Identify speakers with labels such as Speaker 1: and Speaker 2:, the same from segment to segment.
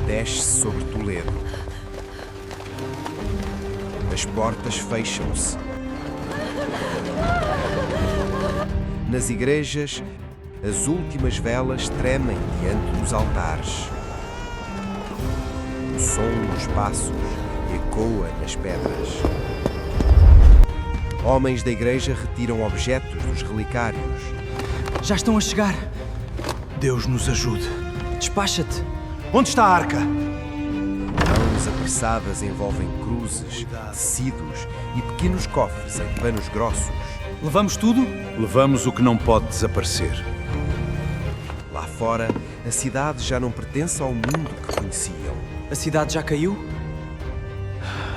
Speaker 1: desce sobre Toledo. As portas fecham-se. Nas igrejas, as últimas velas tremem diante dos altares. O som dos passos ecoa nas pedras. Homens da igreja retiram objetos dos relicários.
Speaker 2: Já estão a chegar.
Speaker 3: Deus nos ajude.
Speaker 2: Despacha-te.
Speaker 3: Onde está a arca?
Speaker 1: Mãos apressadas envolvem cruzes, tecidos e pequenos cofres em panos grossos.
Speaker 2: Levamos tudo?
Speaker 3: Levamos o que não pode desaparecer.
Speaker 1: Lá fora, a cidade já não pertence ao mundo que conheciam.
Speaker 2: A cidade já caiu?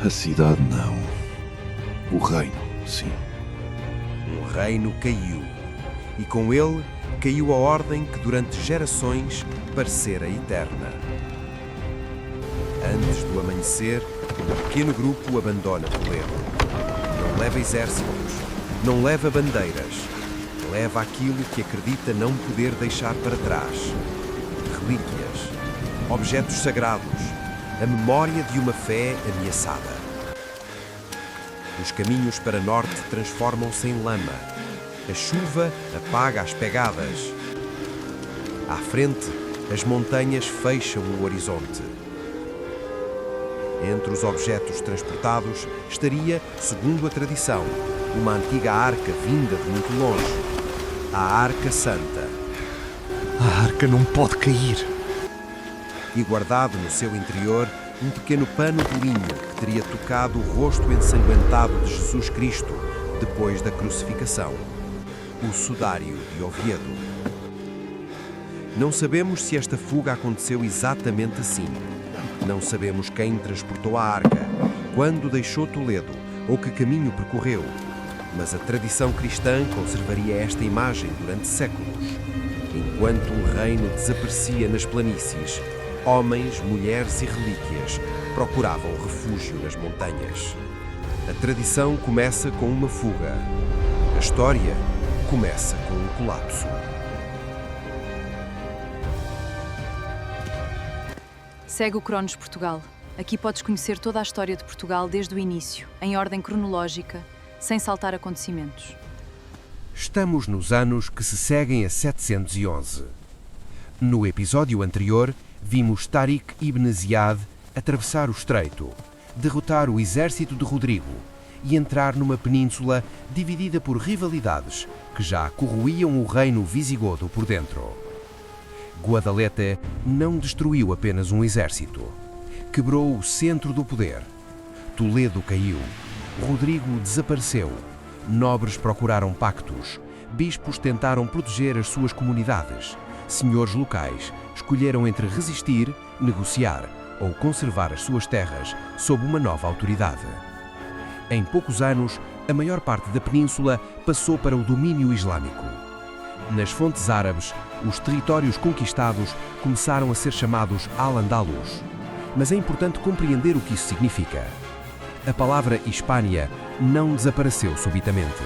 Speaker 4: A cidade não. O reino, sim.
Speaker 1: Um reino caiu. E com ele caiu a ordem que durante gerações parecera eterna. Antes do amanhecer, um pequeno grupo abandona Toledo. Não leva exércitos, não leva bandeiras, leva aquilo que acredita não poder deixar para trás. Relíquias, objetos sagrados, a memória de uma fé ameaçada. Os caminhos para norte transformam-se em lama. A chuva apaga as pegadas. À frente, as montanhas fecham o horizonte. Entre os objetos transportados estaria, segundo a tradição, uma antiga arca vinda de muito longe. A Arca Santa.
Speaker 3: A arca não pode cair.
Speaker 1: E guardado no seu interior, um pequeno pano de linho que teria tocado o rosto ensanguentado de Jesus Cristo depois da crucificação. O sudário de Oviedo. Não sabemos se esta fuga aconteceu exatamente assim. Não sabemos quem transportou a arca, quando deixou Toledo ou que caminho percorreu. Mas a tradição cristã conservaria esta imagem durante séculos. Enquanto o reino desaparecia nas planícies, homens, mulheres e relíquias procuravam refúgio nas montanhas. A tradição começa com uma fuga. A história começa com um colapso.
Speaker 5: Segue o Cronos Portugal. Aqui podes conhecer toda a história de Portugal desde o início, em ordem cronológica, sem saltar acontecimentos.
Speaker 1: Estamos nos anos que se seguem a 711. No episódio anterior, vimos Tariq ibn Ziyad atravessar o estreito, derrotar o exército de Rodrigo e entrar numa península dividida por rivalidades que já corroíam o reino visigodo por dentro. Guadalete não destruiu apenas um exército. Quebrou o centro do poder. Toledo caiu. Rodrigo desapareceu. Nobres procuraram pactos. Bispos tentaram proteger as suas comunidades. Senhores locais escolheram entre resistir, negociar ou conservar as suas terras sob uma nova autoridade. Em poucos anos, a maior parte da península passou para o domínio islâmico. Nas fontes árabes, os territórios conquistados começaram a ser chamados Al-Andalus. Mas é importante compreender o que isso significa. A palavra Hispânia não desapareceu subitamente.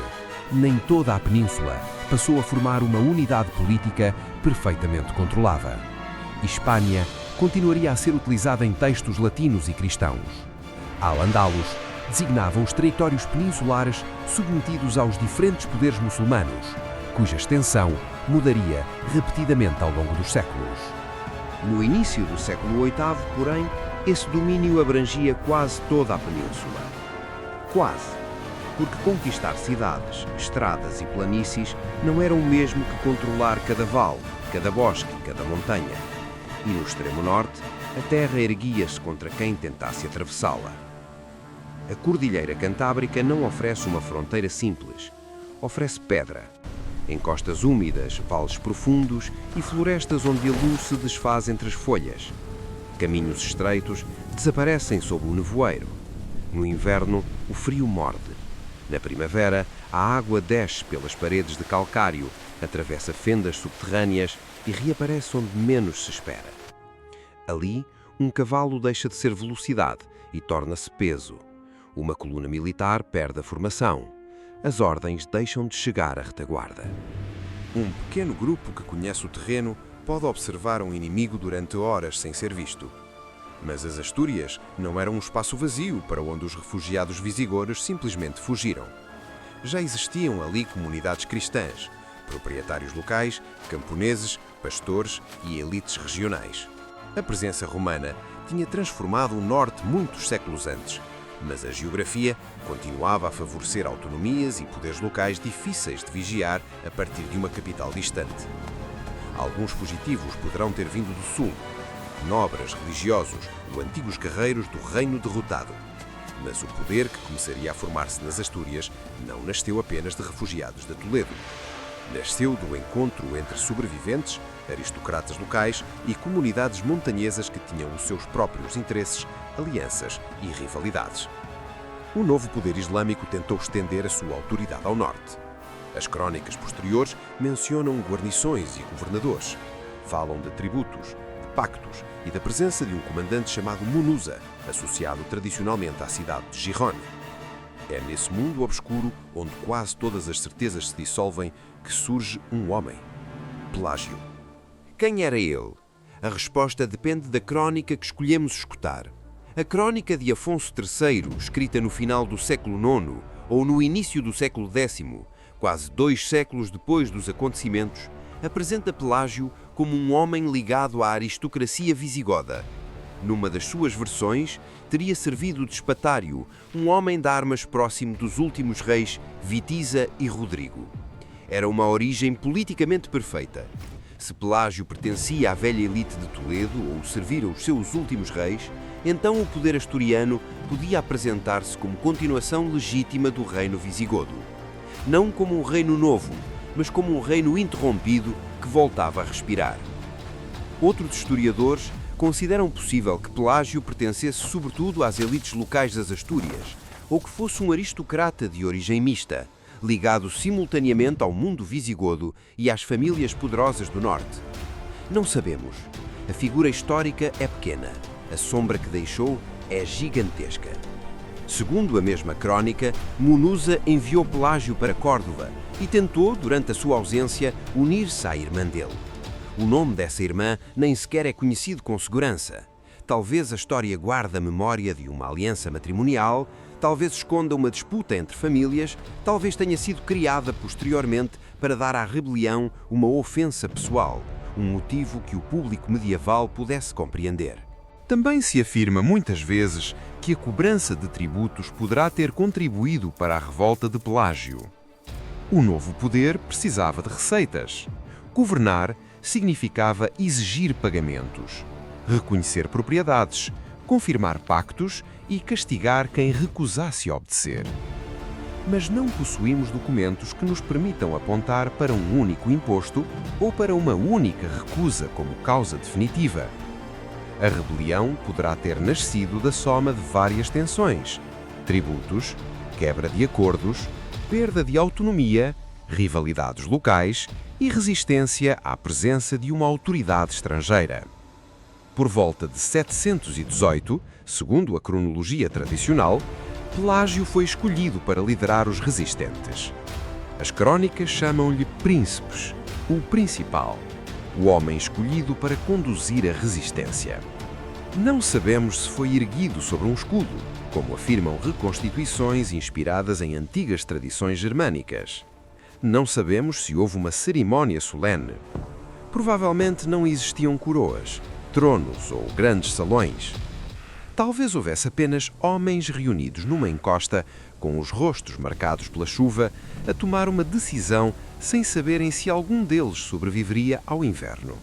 Speaker 1: Nem toda a península passou a formar uma unidade política perfeitamente controlada. Hispânia continuaria a ser utilizada em textos latinos e cristãos. Al-Andalus designavam os territórios peninsulares submetidos aos diferentes poderes muçulmanos, cuja extensão mudaria repetidamente ao longo dos séculos. No início do século VIII, porém, esse domínio abrangia quase toda a península. Quase, porque conquistar cidades, estradas e planícies não era o mesmo que controlar cada vale, cada bosque, cada montanha. E no extremo norte, a terra erguia-se contra quem tentasse atravessá-la. A Cordilheira Cantábrica não oferece uma fronteira simples, oferece pedra. Encostas úmidas, vales profundos e florestas onde a luz se desfaz entre as folhas. Caminhos estreitos desaparecem sob o nevoeiro. No inverno, o frio morde. Na primavera, a água desce pelas paredes de calcário, atravessa fendas subterrâneas e reaparece onde menos se espera. Ali, um cavalo deixa de ser velocidade e torna-se peso. Uma coluna militar perde a formação. As ordens deixam de chegar à retaguarda. Um pequeno grupo que conhece o terreno pode observar um inimigo durante horas sem ser visto. Mas as Astúrias não eram um espaço vazio para onde os refugiados visigodos simplesmente fugiram. Já existiam ali comunidades cristãs, proprietários locais, camponeses, pastores e elites regionais. A presença romana tinha transformado o norte muitos séculos antes, mas a geografia continuava a favorecer autonomias e poderes locais difíceis de vigiar a partir de uma capital distante. Alguns fugitivos poderão ter vindo do sul, nobres, religiosos ou antigos guerreiros do reino derrotado. Mas o poder que começaria a formar-se nas Astúrias não nasceu apenas de refugiados de Toledo. Nasceu do encontro entre sobreviventes, aristocratas locais e comunidades montanhesas que tinham os seus próprios interesses, alianças e rivalidades. O novo poder islâmico tentou estender a sua autoridade ao norte. As crónicas posteriores mencionam guarnições e governadores. Falam de tributos, de pactos e da presença de um comandante chamado Munuza, associado tradicionalmente à cidade de Gijón. É nesse mundo obscuro, onde quase todas as certezas se dissolvem, que surge um homem: Pelágio. Quem era ele? A resposta depende da crónica que escolhemos escutar. A crónica de Afonso III, escrita no final do século IX ou no início do século X, quase 2 séculos depois dos acontecimentos, apresenta Pelágio como um homem ligado à aristocracia visigoda. Numa das suas versões, teria servido de espatário, um homem de armas próximo dos últimos reis Witiza e Rodrigo. Era uma origem politicamente perfeita. Se Pelágio pertencia à velha elite de Toledo ou servira os seus últimos reis, então o poder asturiano podia apresentar-se como continuação legítima do reino visigodo. Não como um reino novo, mas como um reino interrompido que voltava a respirar. Outros historiadores consideram possível que Pelágio pertencesse sobretudo às elites locais das Astúrias, ou que fosse um aristocrata de origem mista, ligado simultaneamente ao mundo visigodo e às famílias poderosas do norte. Não sabemos. A figura histórica é pequena. A sombra que deixou é gigantesca. Segundo a mesma crónica, Munuza enviou Pelágio para Córdoba e tentou, durante a sua ausência, unir-se à irmã dele. O nome dessa irmã nem sequer é conhecido com segurança. Talvez a história guarde a memória de uma aliança matrimonial, talvez esconda uma disputa entre famílias, talvez tenha sido criada posteriormente para dar à rebelião uma ofensa pessoal, um motivo que o público medieval pudesse compreender. Também se afirma muitas vezes que a cobrança de tributos poderá ter contribuído para a revolta de Pelágio. O novo poder precisava de receitas. Governar significava exigir pagamentos, reconhecer propriedades, confirmar pactos e castigar quem recusasse obedecer. Mas não possuímos documentos que nos permitam apontar para um único imposto ou para uma única recusa como causa definitiva. A rebelião poderá ter nascido da soma de várias tensões: tributos, quebra de acordos, perda de autonomia, rivalidades locais e resistência à presença de uma autoridade estrangeira. Por volta de 718, segundo a cronologia tradicional, Pelágio foi escolhido para liderar os resistentes. As crónicas chamam-lhe príncipes, o principal, o homem escolhido para conduzir a resistência. Não sabemos se foi erguido sobre um escudo, como afirmam reconstituições inspiradas em antigas tradições germânicas. Não sabemos se houve uma cerimónia solene. Provavelmente não existiam coroas, tronos ou grandes salões. Talvez houvesse apenas homens reunidos numa encosta, com os rostos marcados pela chuva, a tomar uma decisão sem saberem se algum deles sobreviveria ao inverno.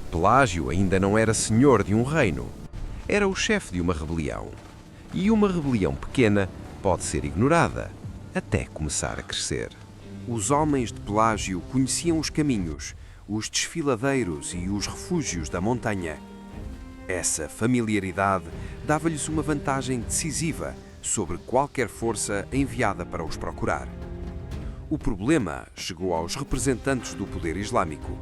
Speaker 1: Pelágio ainda não era senhor de um reino. Era o chefe de uma rebelião. E uma rebelião pequena pode ser ignorada, até começar a crescer. Os homens de Pelágio conheciam os caminhos, os desfiladeiros e os refúgios da montanha. Essa familiaridade dava-lhes uma vantagem decisiva sobre qualquer força enviada para os procurar. O problema chegou aos representantes do poder islâmico.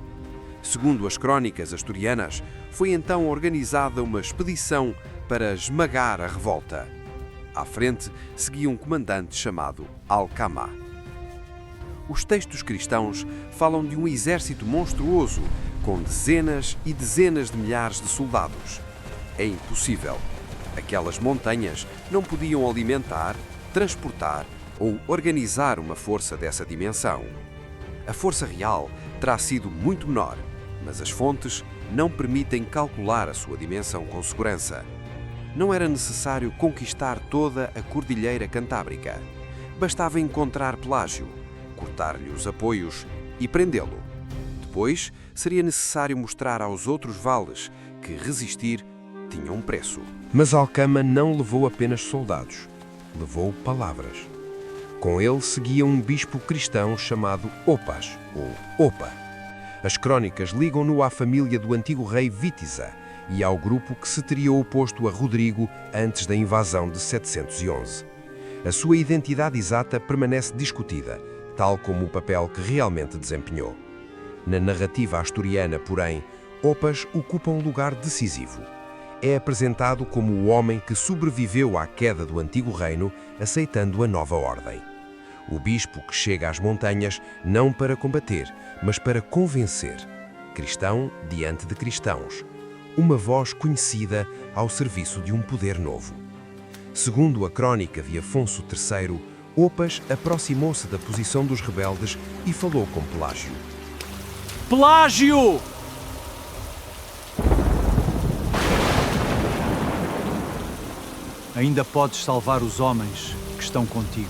Speaker 1: Segundo as crónicas asturianas, foi então organizada uma expedição para esmagar a revolta. À frente seguia um comandante chamado Alcama. Os textos cristãos falam de um exército monstruoso, com dezenas e dezenas de milhares de soldados. é impossível. Aquelas montanhas não podiam alimentar, transportar ou organizar uma força dessa dimensão. A força real terá sido muito menor, mas as fontes não permitem calcular a sua dimensão com segurança. Não era necessário conquistar toda a Cordilheira Cantábrica. Bastava encontrar Pelágio, cortar-lhe os apoios e prendê-lo. Depois, seria necessário mostrar aos outros vales que resistir tinha um preço. Mas Alcama não levou apenas soldados, levou palavras. Com ele seguia um bispo cristão chamado Opas, ou Opa. As crónicas ligam-no à família do antigo rei Witiza e ao grupo que se teria oposto a Rodrigo antes da invasão de 711. A sua identidade exata permanece discutida, tal como o papel que realmente desempenhou. Na narrativa asturiana, porém, Opas ocupa um lugar decisivo. É apresentado como o homem que sobreviveu à queda do antigo reino, aceitando a nova ordem. O bispo que chega às montanhas não para combater, mas para convencer. Cristão diante de cristãos. Uma voz conhecida ao serviço de um poder novo. Segundo a crónica de Afonso III, Opas aproximou-se da posição dos rebeldes e falou com Pelágio.
Speaker 2: Pelágio! Ainda podes salvar os homens que estão contigo.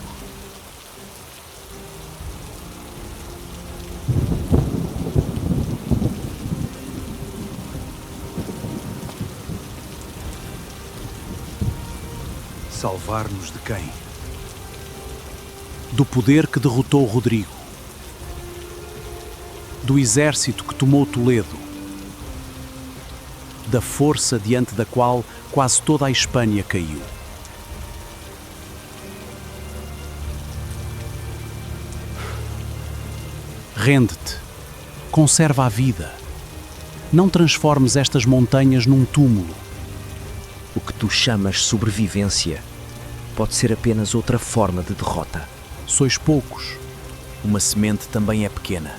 Speaker 3: Salvar-nos de quem?
Speaker 6: Do poder que derrotou Rodrigo, do exército que tomou Toledo, da força diante da qual quase toda a Espanha caiu. Rende-te, conserva a vida. Não transformes estas montanhas num túmulo.
Speaker 7: O que tu chamas sobrevivência pode ser apenas outra forma de derrota.
Speaker 6: Sois poucos.
Speaker 2: Uma semente também é pequena.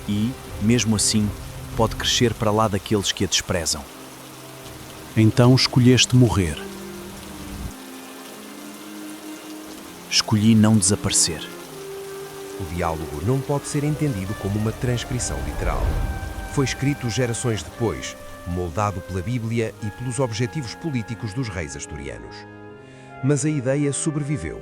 Speaker 2: E, mesmo assim, pode crescer para lá daqueles que a desprezam.
Speaker 6: Então escolheste morrer.
Speaker 2: Escolhi não desaparecer.
Speaker 1: O diálogo não pode ser entendido como uma transcrição literal. Foi escrito gerações depois, moldado pela Bíblia e pelos objetivos políticos dos reis asturianos. Mas a ideia sobreviveu.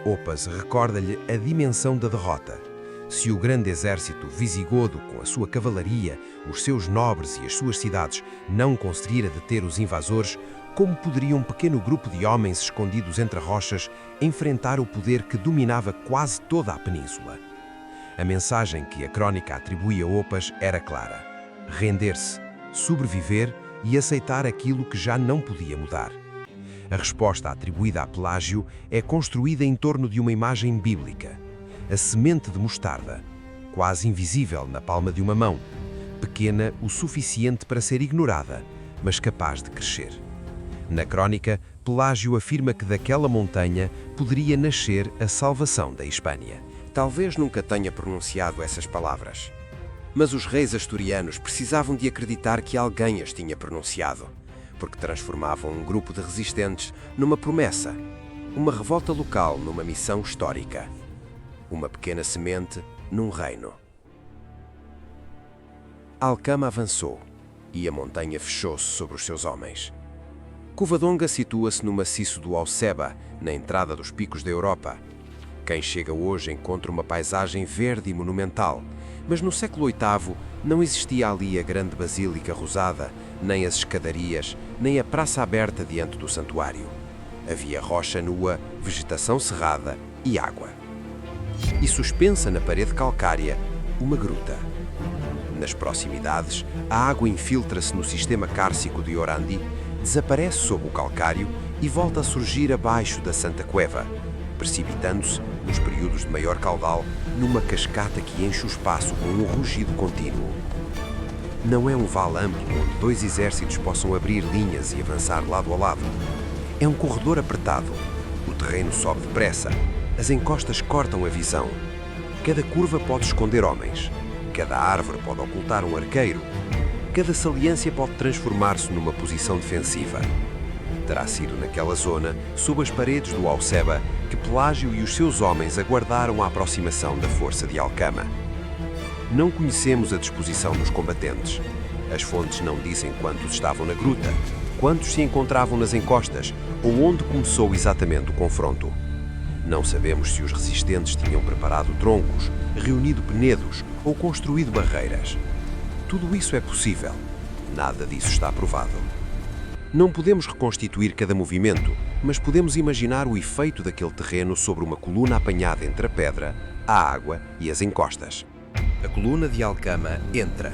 Speaker 1: Opas recorda-lhe a dimensão da derrota. Se o grande exército visigodo, com a sua cavalaria, os seus nobres e as suas cidades, não conseguira deter os invasores, como poderia um pequeno grupo de homens escondidos entre rochas enfrentar o poder que dominava quase toda a península? A mensagem que a crónica atribuía a Opas era clara: render-se, sobreviver e aceitar aquilo que já não podia mudar. A resposta atribuída a Pelágio é construída em torno de uma imagem bíblica. A semente de mostarda, quase invisível na palma de uma mão, pequena o suficiente para ser ignorada, mas capaz de crescer. Na crónica, Pelágio afirma que daquela montanha poderia nascer a salvação da Espanha. Talvez nunca tenha pronunciado essas palavras, mas os reis asturianos precisavam de acreditar que alguém as tinha pronunciado, porque transformavam um grupo de resistentes numa promessa, uma revolta local numa missão histórica, uma pequena semente num reino. Alcama avançou e a montanha fechou-se sobre os seus homens. Covadonga situa-se no maciço do Alceba, na entrada dos picos da Europa. Quem chega hoje encontra uma paisagem verde e monumental, mas no século VIII não existia ali a grande basílica rosada, nem as escadarias, nem a praça aberta diante do santuário. Havia rocha nua, vegetação cerrada e água. E suspensa na parede calcária, uma gruta. Nas proximidades, a água infiltra-se no sistema cárcico de Orandi, desaparece sob o calcário e volta a surgir abaixo da Santa Cueva, precipitando-se, nos períodos de maior caudal, numa cascata que enche o espaço com um rugido contínuo. Não é um vale amplo onde dois exércitos possam abrir linhas e avançar lado a lado. É um corredor apertado. O terreno sobe depressa. As encostas cortam a visão. Cada curva pode esconder homens. Cada árvore pode ocultar um arqueiro.
Speaker 8: cada saliência pode transformar-se numa posição defensiva. Terá sido naquela zona, sob as paredes do Alceba, que Pelágio e os seus homens aguardaram a aproximação da força de Alcama. Não conhecemos a disposição dos combatentes. As fontes não dizem quantos estavam na gruta, quantos se encontravam nas encostas ou onde começou exatamente o confronto. Não sabemos se os resistentes tinham preparado troncos, reunido penedos ou construído barreiras. Tudo isso é possível. Nada disso está provado. Não podemos reconstituir cada movimento, mas podemos imaginar o efeito daquele terreno sobre uma coluna apanhada entre a pedra, a água e as encostas. A coluna de Alcama entra.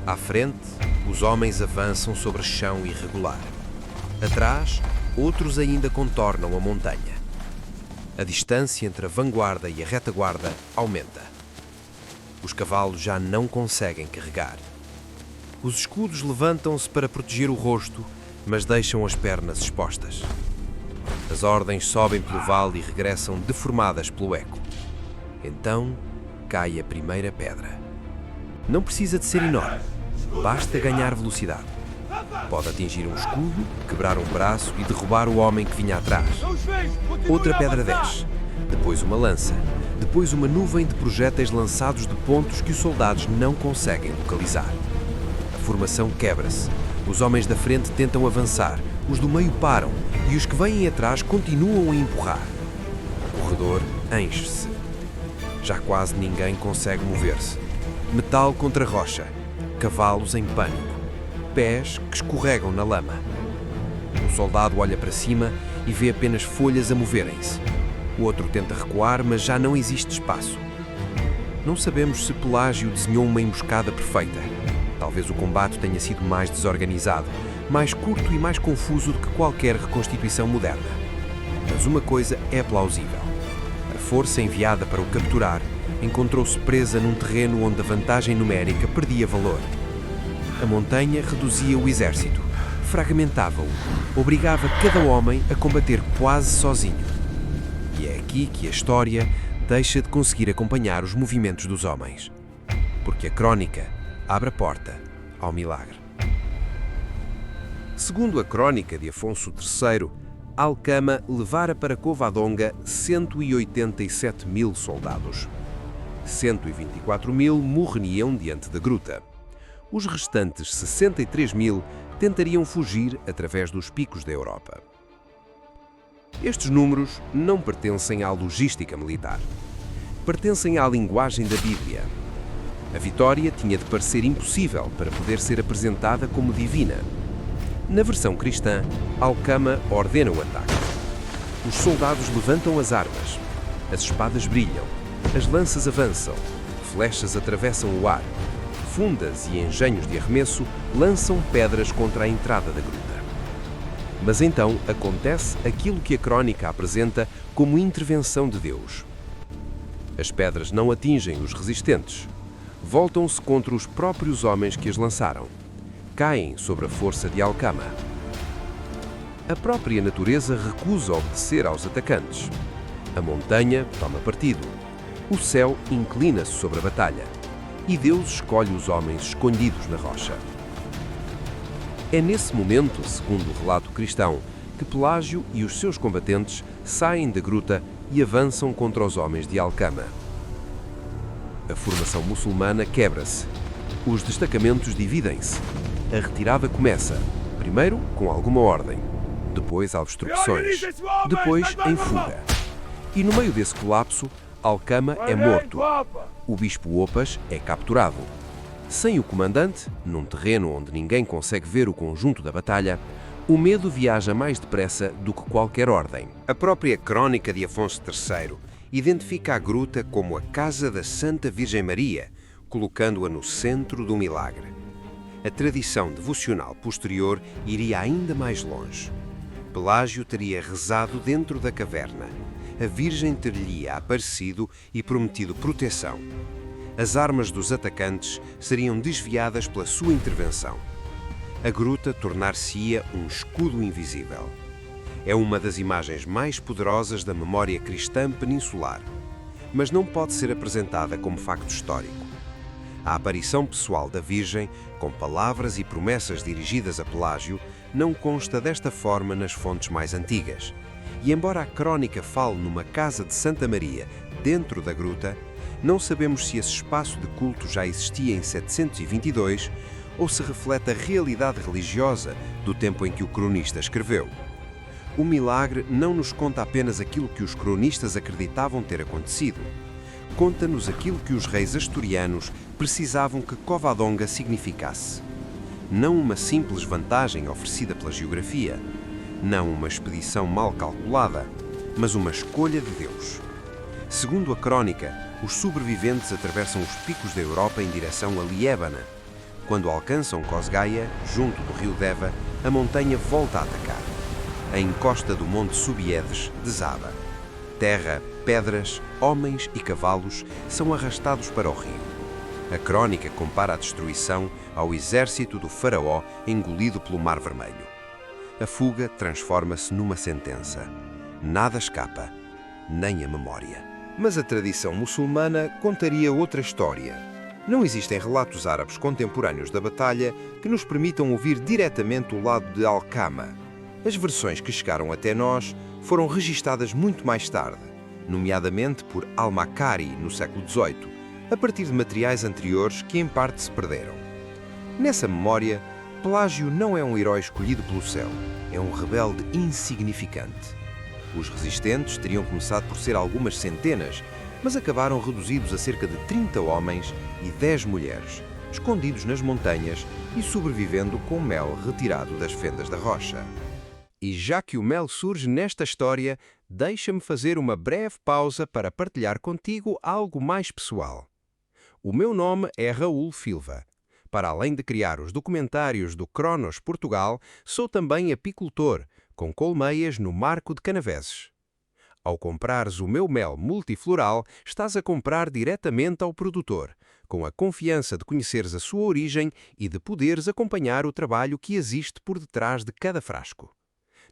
Speaker 8: À frente, os homens avançam sobre chão irregular. Atrás, outros ainda contornam a montanha. A distância entre a vanguarda e a retaguarda aumenta. Os cavalos já não conseguem carregar. Os escudos levantam-se para proteger o rosto, mas deixam as pernas expostas. As ordens sobem pelo vale e regressam deformadas pelo eco. Então, cai a primeira pedra. Não precisa de ser enorme, basta ganhar velocidade. Pode atingir um escudo, quebrar um braço e derrubar o homem que vinha atrás. Outra pedra desce, depois uma lança, depois uma nuvem de projéteis lançados de pontos que os soldados não conseguem localizar. A formação quebra-se. Os homens da frente tentam avançar, os do meio param e os que vêm atrás continuam a empurrar. O corredor enche-se. Já quase ninguém consegue mover-se. Metal contra rocha, cavalos em pânico, pés que escorregam na lama. Um soldado olha para cima e vê apenas folhas a moverem-se. O outro tenta recuar, mas já não existe espaço. Não sabemos se Pelágio desenhou uma emboscada perfeita. Talvez o combate tenha sido mais desorganizado, mais curto e mais confuso do que qualquer reconstituição moderna. Mas uma coisa é plausível. A força enviada para o capturar encontrou-se presa num terreno onde a vantagem numérica perdia valor. A montanha reduzia o exército, fragmentava-o, obrigava cada homem a combater quase sozinho. E é aqui que a história deixa de conseguir acompanhar os movimentos dos homens. Porque a crónica abre a porta ao milagre. Segundo a crónica de Afonso III, Alcama levara para Covadonga 187.000 soldados. 124.000 morreriam diante da gruta. Os restantes 63.000 tentariam fugir através dos picos da Europa. Estes números não pertencem à logística militar. Pertencem à linguagem da Bíblia. A vitória tinha de parecer impossível para poder ser apresentada como divina. Na versão cristã, Alcama ordena o ataque. Os soldados levantam as armas, as espadas brilham, as lanças avançam, flechas atravessam o ar, fundas e engenhos de arremesso lançam pedras contra a entrada da gruta. Mas então acontece aquilo que a crónica apresenta como intervenção de Deus. As pedras não atingem os resistentes. Voltam-se contra os próprios homens que as lançaram. Caem sobre a força de Alcama. A própria natureza recusa obedecer aos atacantes. A montanha toma partido. O céu inclina-se sobre a batalha. E Deus escolhe os homens escondidos na rocha. É nesse momento, segundo o relato cristão, que Pelágio e os seus combatentes saem da gruta e avançam contra os homens de Alcama. A formação muçulmana quebra-se. Os destacamentos dividem-se. A retirada começa, primeiro com alguma ordem, depois obstruções, depois em fuga. E no meio desse colapso, Alcama é morto. O bispo Opas é capturado. Sem o comandante, num terreno onde ninguém consegue ver o conjunto da batalha, o medo viaja mais depressa do que qualquer ordem. A própria crónica de Afonso III identifica a gruta como a casa da Santa Virgem Maria, colocando-a no centro do milagre. A tradição devocional posterior iria ainda mais longe. Pelágio teria rezado dentro da caverna. A Virgem ter-lhe aparecido e prometido proteção. As armas dos atacantes seriam desviadas pela sua intervenção. A gruta tornar-se-ia um escudo invisível. É uma das imagens mais poderosas da memória cristã peninsular, mas não pode ser apresentada como facto histórico. A aparição pessoal da Virgem, com palavras e promessas dirigidas a Pelágio, não consta desta forma nas fontes mais antigas. E embora a crónica fale numa casa de Santa Maria, dentro da gruta, não sabemos se esse espaço de culto já existia em 722 ou se reflete a realidade religiosa do tempo em que o cronista escreveu. O milagre não nos conta apenas aquilo que os cronistas acreditavam ter acontecido. Conta-nos aquilo que os reis asturianos precisavam que Covadonga significasse. Não uma simples vantagem oferecida pela geografia, não uma expedição mal calculada, mas uma escolha de Deus. Segundo a crónica, os sobreviventes atravessam os picos da Europa em direção a Liébana. Quando alcançam Cosgaia, junto do rio Deva, a montanha volta a atacar. A encosta do Monte Subiedes desaba. Terra, pedras, homens e cavalos são arrastados para o rio. A crónica compara a destruição ao exército do faraó engolido pelo Mar Vermelho. A fuga transforma-se numa sentença. Nada escapa, nem a memória. Mas a tradição muçulmana contaria outra história. Não existem relatos árabes contemporâneos da batalha que nos permitam ouvir diretamente o lado de Alcama. As versões que chegaram até nós foram registadas muito mais tarde, nomeadamente por Al-Makari no século XVIII, a partir de materiais anteriores que em parte se perderam. Nessa memória, Pelágio não é um herói escolhido pelo céu, é um rebelde insignificante. Os resistentes teriam começado por ser algumas centenas, mas acabaram reduzidos a cerca de 30 homens e 10 mulheres, escondidos nas montanhas e sobrevivendo com mel retirado das fendas da rocha. E já que o mel surge nesta história, deixa-me fazer uma breve pausa para partilhar contigo algo mais pessoal. O meu nome é Raul Silva. Para além de criar os documentários do Cronos Portugal, sou também apicultor, com colmeias no Marco de Canaveses. Ao comprares o meu mel multifloral, estás a comprar diretamente ao produtor, com a confiança de conheceres a sua origem e de poderes acompanhar o trabalho que existe por detrás de cada frasco.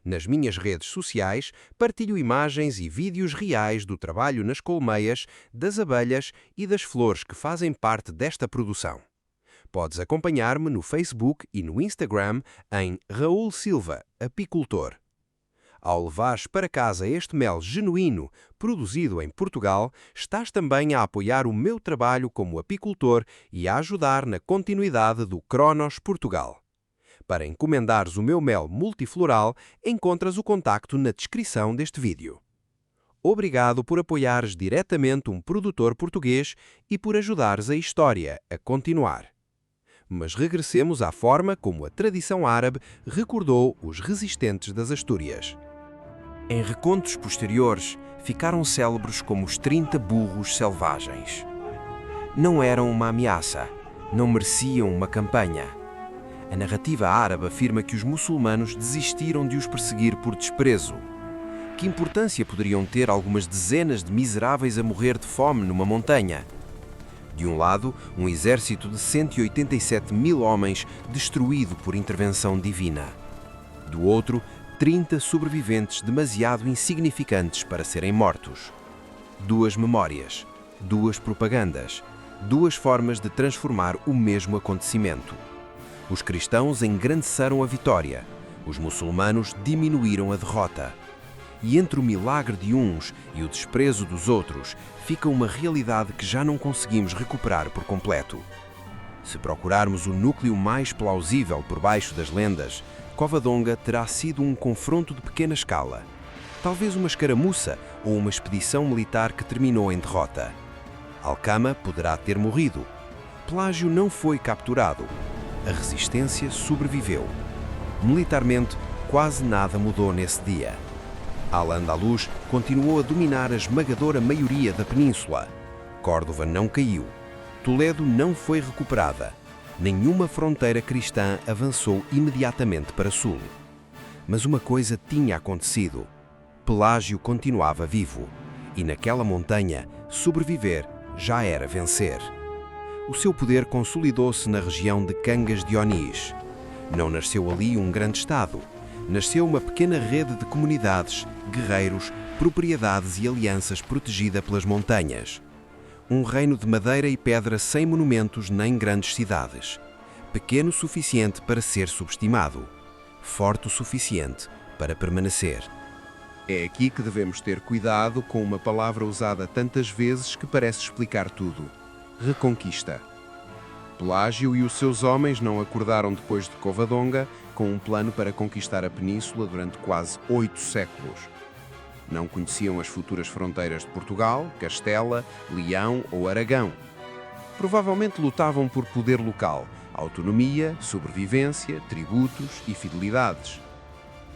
Speaker 8: Nas minhas redes sociais, partilho imagens e vídeos reais do trabalho nas colmeias, das abelhas e das flores que fazem parte desta produção. Podes acompanhar-me no Facebook e no Instagram em Raul Silva, apicultor. Ao levares para casa este mel genuíno, produzido em Portugal, estás também a apoiar o meu trabalho como apicultor e a ajudar na continuidade do Cronos Portugal. Para encomendares o meu mel multifloral, encontras o contacto na descrição deste vídeo. Obrigado por apoiares diretamente um produtor português e por ajudares a história a continuar. Mas regressemos à forma como a tradição árabe recordou os resistentes das Astúrias. Em recontos posteriores, ficaram célebres como os 30 burros selvagens. Não eram uma ameaça, não mereciam uma campanha. A narrativa árabe afirma que os muçulmanos desistiram de os perseguir por desprezo. Que importância poderiam ter algumas dezenas de miseráveis a morrer de fome numa montanha? De um lado, um exército de 187 mil homens destruído por intervenção divina. Do outro, 30 sobreviventes demasiado insignificantes para serem mortos. Duas memórias, duas propagandas, duas formas de transformar o mesmo acontecimento. Os cristãos engrandeceram a vitória, os muçulmanos diminuíram a derrota. E entre o milagre de uns e o desprezo dos outros, fica uma realidade que já não conseguimos recuperar por completo. Se procurarmos o núcleo mais plausível por baixo das lendas, Covadonga terá sido um confronto de pequena escala. Talvez uma escaramuça ou uma expedição militar que terminou em derrota. Alcama poderá ter morrido. Pelágio não foi capturado. A resistência sobreviveu. Militarmente, quase nada mudou nesse dia. Al-Andalus continuou a dominar a esmagadora maioria da península. Córdoba não caiu. Toledo não foi recuperada. Nenhuma fronteira cristã avançou imediatamente para sul. Mas uma coisa tinha acontecido. Pelágio continuava vivo. E naquela montanha, sobreviver já era vencer. O seu poder consolidou-se na região de Cangas de Onís. Não nasceu ali um grande estado. Nasceu uma pequena rede de comunidades, guerreiros, propriedades e alianças protegida pelas montanhas.
Speaker 1: um reino de madeira e pedra sem monumentos nem grandes cidades. Pequeno o suficiente para ser subestimado, forte o suficiente para permanecer. É aqui que devemos ter cuidado com uma palavra usada tantas vezes que parece explicar tudo: reconquista. Pelágio e os seus homens não acordaram depois de Covadonga com um plano para conquistar a península durante quase 8 séculos. Não conheciam as futuras fronteiras de Portugal, Castela, Leão ou Aragão. Provavelmente lutavam por poder local, autonomia, sobrevivência, tributos e fidelidades.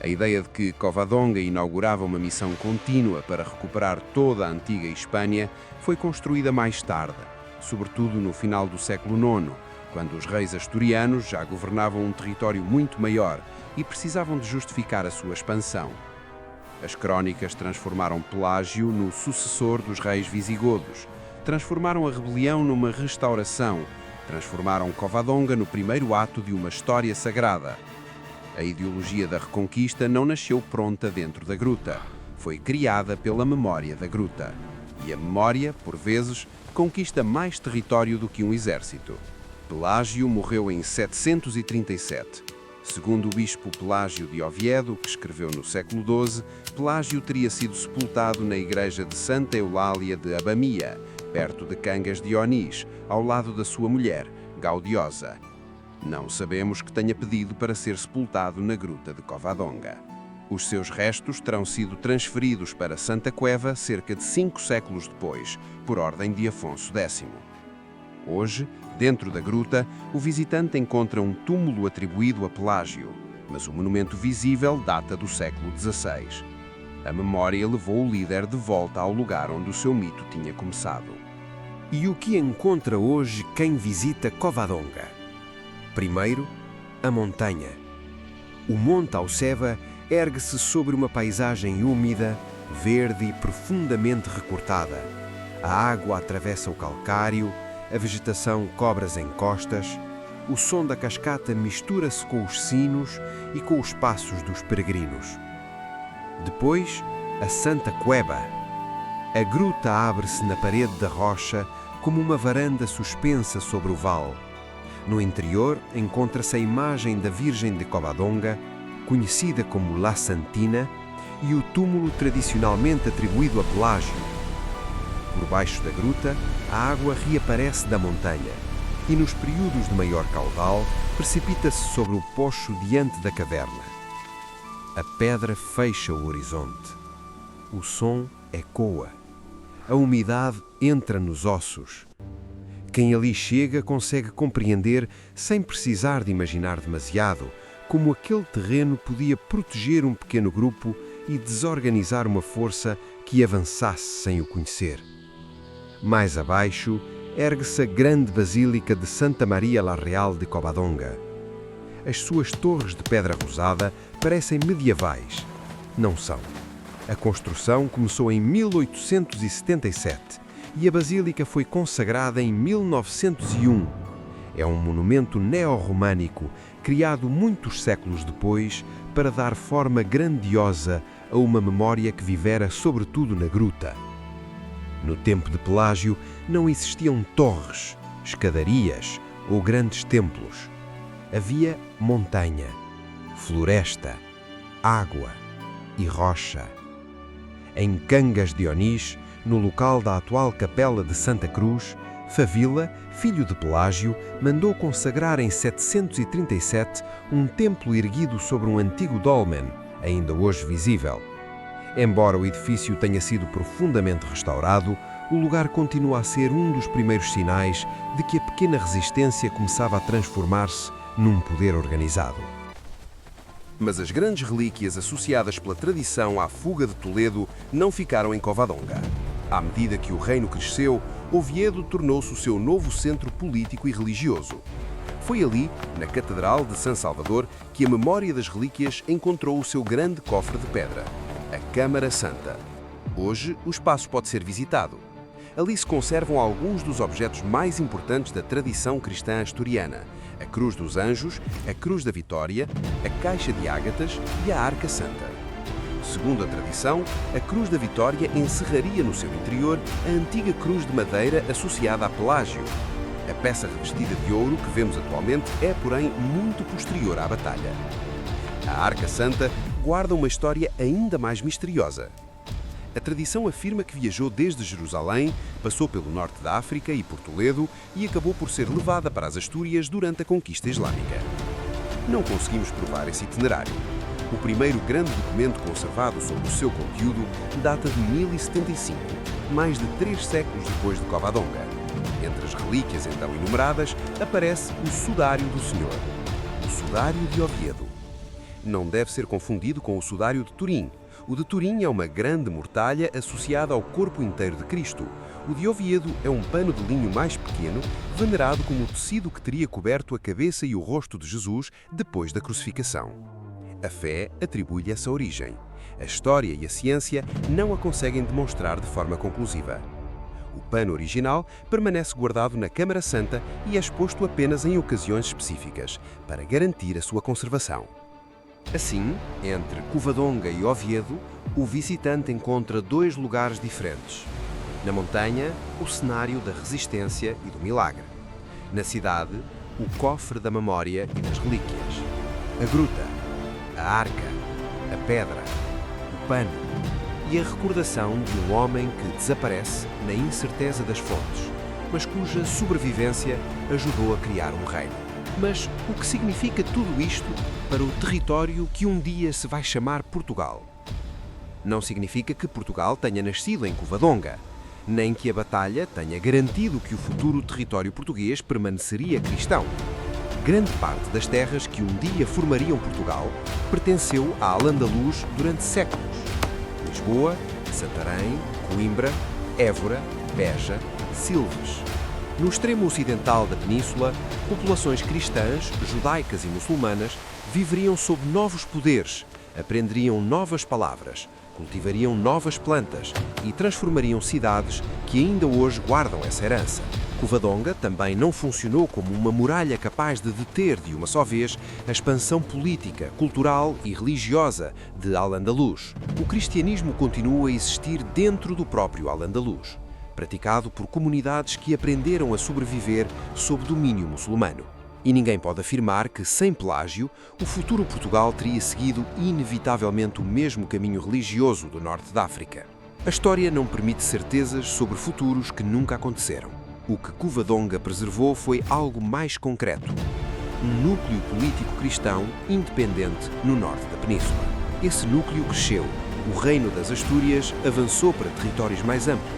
Speaker 1: A ideia de que Covadonga inaugurava uma missão contínua para recuperar toda a antiga Hispânia foi construída mais tarde, sobretudo no final do século IX, quando os reis asturianos já governavam um território muito maior e precisavam de justificar a sua expansão. As crónicas transformaram Pelágio no sucessor dos reis visigodos, transformaram a rebelião numa restauração, transformaram Covadonga no primeiro ato de uma história sagrada. A ideologia da Reconquista não nasceu pronta dentro da gruta, foi criada pela memória da gruta. E a memória, por vezes, conquista mais território do que um exército. Pelágio morreu em 737. Segundo o bispo Pelágio de Oviedo, que escreveu no século XII, Pelágio teria sido sepultado na igreja de Santa Eulália de Abamia, perto de Cangas de Onís, ao lado da sua mulher, Gaudiosa. Não sabemos que tenha pedido para ser sepultado na gruta de Covadonga. Os seus restos terão sido transferidos para Santa Cueva cerca de 5 séculos depois, por ordem de Afonso X. Hoje, dentro da gruta, o visitante encontra um túmulo atribuído a Pelágio, mas o monumento visível data do século XVI. A memória levou o líder de volta ao lugar onde o seu mito tinha começado. E o que encontra hoje quem visita Covadonga? Primeiro, a montanha. O Monte Auceba ergue-se sobre uma paisagem úmida, verde e profundamente recortada. A água atravessa o calcário, a vegetação cobre as encostas, o som da cascata mistura-se com os sinos e com os passos dos peregrinos. Depois, a Santa Cueva. A gruta abre-se na parede da rocha como uma varanda suspensa sobre o vale. No interior encontra-se a imagem da Virgem de Covadonga, conhecida como La Santina, e o túmulo tradicionalmente atribuído a Pelágio. Por baixo da gruta, a água reaparece da montanha e, nos períodos de maior caudal, precipita-se sobre o poço diante da caverna. A pedra fecha o horizonte. O som ecoa. A umidade entra nos ossos. Quem ali chega consegue compreender, sem precisar de imaginar demasiado, como aquele terreno podia proteger um pequeno grupo e desorganizar uma força que avançasse sem o conhecer. Mais abaixo, ergue-se a grande Basílica de Santa Maria la Real de Covadonga. As suas torres de pedra rosada parecem medievais. Não são. A construção começou em 1877 e a Basílica foi consagrada em 1901. É um monumento neo-românico criado muitos séculos depois para dar forma grandiosa a uma memória que vivera sobretudo na gruta. No tempo de Pelágio não existiam torres, escadarias ou grandes templos. Havia montanha, floresta, água e rocha. Em Cangas de Onís, no local da atual Capela de Santa Cruz, Favila, filho de Pelágio, mandou consagrar em 737 um templo erguido sobre um antigo dolmen, ainda hoje visível. Embora o edifício tenha sido profundamente restaurado, o lugar continua a ser um dos primeiros sinais de que a pequena resistência começava a transformar-se num poder organizado. Mas as grandes relíquias associadas pela tradição à fuga de Toledo não ficaram em Covadonga. À medida que o reino cresceu, Oviedo tornou-se o seu novo centro político e religioso. Foi ali, na Catedral de São Salvador, que a memória das relíquias encontrou o seu grande cofre de pedra, a Câmara Santa. Hoje, o espaço pode ser visitado. Ali se conservam alguns dos objetos mais importantes da tradição cristã asturiana: a Cruz dos Anjos, a Cruz da Vitória, a Caixa de Ágatas e a Arca Santa.
Speaker 8: Segundo a tradição, a Cruz da Vitória encerraria no seu interior a antiga cruz de madeira associada a Pelágio. A peça revestida de ouro que vemos atualmente é, porém, muito posterior à batalha. A Arca Santa guarda uma história ainda mais misteriosa. A tradição afirma que viajou desde Jerusalém, passou pelo norte da África e por Toledo e acabou por ser levada para as Astúrias durante a conquista islâmica. Não conseguimos provar esse itinerário. O primeiro grande documento conservado sobre o seu conteúdo data de 1075, mais de 3 séculos depois de Covadonga. Entre as relíquias então enumeradas, aparece o Sudário do Senhor, o Sudário de Oviedo. Não deve ser confundido com o Sudário de Turim. O de Turim é uma grande mortalha associada ao corpo inteiro de Cristo. O de Oviedo é um pano de linho mais pequeno, venerado como o tecido que teria coberto a cabeça e o rosto de Jesus depois da crucificação. A fé atribui-lhe essa origem. A história e a ciência não a conseguem demonstrar de forma conclusiva. O pano original permanece guardado na Câmara Santa e é exposto apenas em ocasiões específicas, para garantir a sua conservação. Assim, entre Covadonga e Oviedo, o visitante encontra 2 lugares diferentes. Na montanha, o cenário da resistência e do milagre. Na cidade, o cofre da memória e das relíquias. A gruta, a arca, a pedra, o pano e a recordação de um homem que desaparece na incerteza das fontes, mas cuja sobrevivência ajudou a criar um reino. Mas o que significa tudo isto para o território que um dia se vai chamar Portugal? Não significa que Portugal tenha nascido em Covadonga, nem que a batalha tenha garantido que o futuro território português permaneceria cristão. Grande parte das terras que um dia formariam Portugal pertenceu a Al-Andalus durante séculos. Lisboa, Santarém, Coimbra, Évora, Beja, Silves. No extremo ocidental da península, populações cristãs, judaicas e muçulmanas viveriam sob novos poderes, aprenderiam novas palavras, cultivariam novas plantas e transformariam cidades que ainda hoje guardam essa herança. Covadonga também não funcionou como uma muralha capaz de deter de uma só vez a expansão política, cultural e religiosa de Al-Andalus. O cristianismo continua a existir dentro do próprio Al-Andalus, praticado por comunidades que aprenderam a sobreviver sob domínio muçulmano. E ninguém pode afirmar que, sem Pelágio, o futuro Portugal teria seguido inevitavelmente o mesmo caminho religioso do norte da África. A história não permite certezas sobre futuros que nunca aconteceram. O que Covadonga preservou foi algo mais concreto: um núcleo político cristão independente no norte da península. Esse núcleo cresceu. O reino das Astúrias avançou para territórios mais amplos.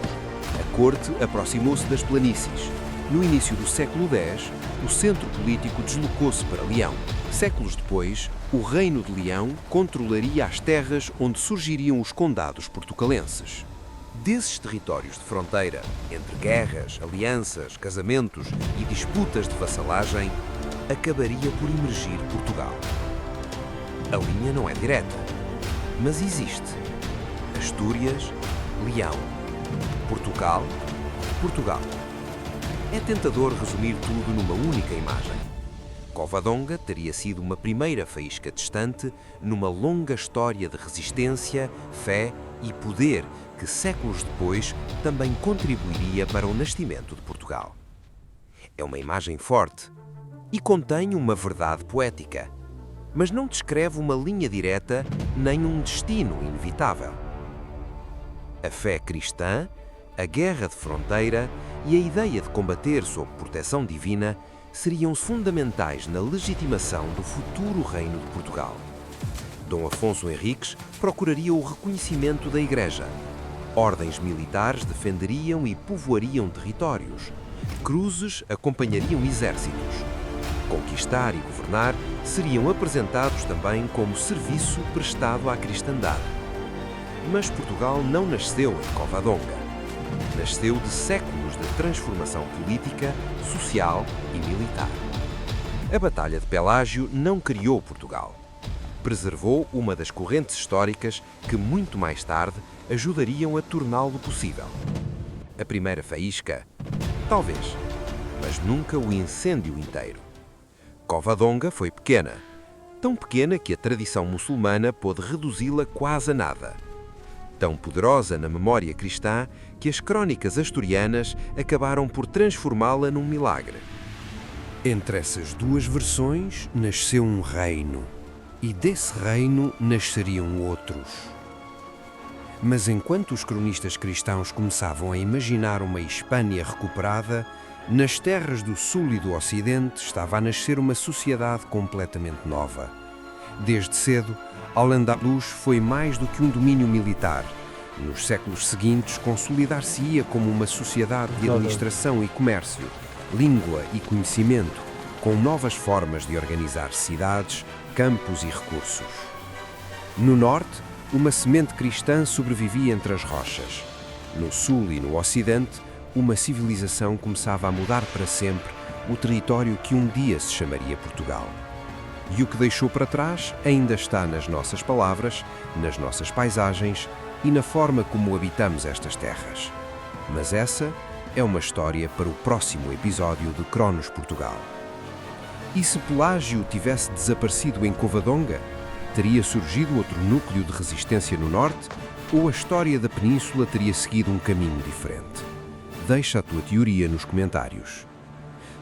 Speaker 8: A corte aproximou-se das planícies. No início do século X, o centro político deslocou-se para Leão. Séculos depois, o Reino de Leão controlaria as terras onde surgiriam os condados portucalenses. Desses territórios de fronteira, entre guerras, alianças, casamentos e disputas de vassalagem, acabaria por emergir Portugal. A linha não é direta, mas existe. Astúrias, Leão, Portugal, Portugal. É tentador resumir tudo numa única imagem. Covadonga teria sido uma primeira faísca distante numa longa história de resistência, fé e poder que séculos depois também contribuiria para o nascimento de Portugal. É uma imagem forte e contém uma verdade poética, mas não descreve uma linha direta nem um destino inevitável. A fé cristã, a guerra de fronteira e a ideia de combater sob proteção divina seriam fundamentais na legitimação do futuro reino de Portugal. Dom Afonso Henriques procuraria o reconhecimento da Igreja. Ordens militares defenderiam e povoariam territórios. Cruzes acompanhariam exércitos. Conquistar e governar seriam apresentados também como serviço prestado à cristandade. Mas Portugal não nasceu em Covadonga. Nasceu de séculos de transformação política, social e militar. A Batalha de Pelágio não criou Portugal. Preservou uma das correntes históricas que, muito mais tarde, ajudariam a torná-lo possível. A primeira faísca? Talvez, mas nunca o incêndio inteiro. Covadonga foi pequena. tão pequena que a tradição muçulmana pôde reduzi-la quase a nada. Tão poderosa na memória cristã que as crónicas asturianas acabaram por transformá-la num milagre.
Speaker 1: Entre essas duas versões nasceu um reino, e desse reino nasceriam outros. Mas enquanto os cronistas cristãos começavam a imaginar uma Hispânia recuperada, nas terras do sul e do ocidente estava a nascer uma sociedade completamente nova. Desde cedo, Al-Andalus foi mais do que um domínio militar. Nos séculos seguintes, consolidar-se-ia como uma sociedade de administração e comércio, língua e conhecimento, com novas formas de organizar cidades, campos e recursos. No norte, uma semente cristã sobrevivia entre as rochas. No sul e no ocidente, uma civilização começava a mudar para sempre o território que um dia se chamaria Portugal. E o que deixou para trás ainda está nas nossas palavras, nas nossas paisagens e na forma como habitamos estas terras. Mas essa é uma história para o próximo episódio de Cronos Portugal. E se Pelágio tivesse desaparecido em Covadonga, teria surgido outro núcleo de resistência no norte, ou a história da península teria seguido um caminho diferente? Deixa a tua teoria nos comentários.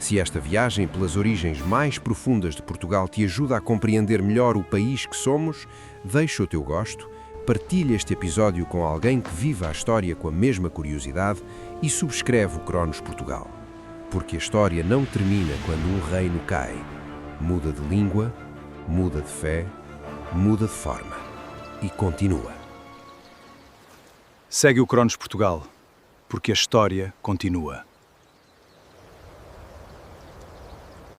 Speaker 1: Se esta viagem pelas origens mais profundas de Portugal te ajuda a compreender melhor o país que somos, deixa o teu gosto, partilha este episódio com alguém que viva a história com a mesma curiosidade e subscreve o Cronos Portugal. Porque a história não termina quando um reino cai. Muda de língua, muda de fé, muda de forma e continua.
Speaker 3: Segue o Cronos Portugal, porque a história continua.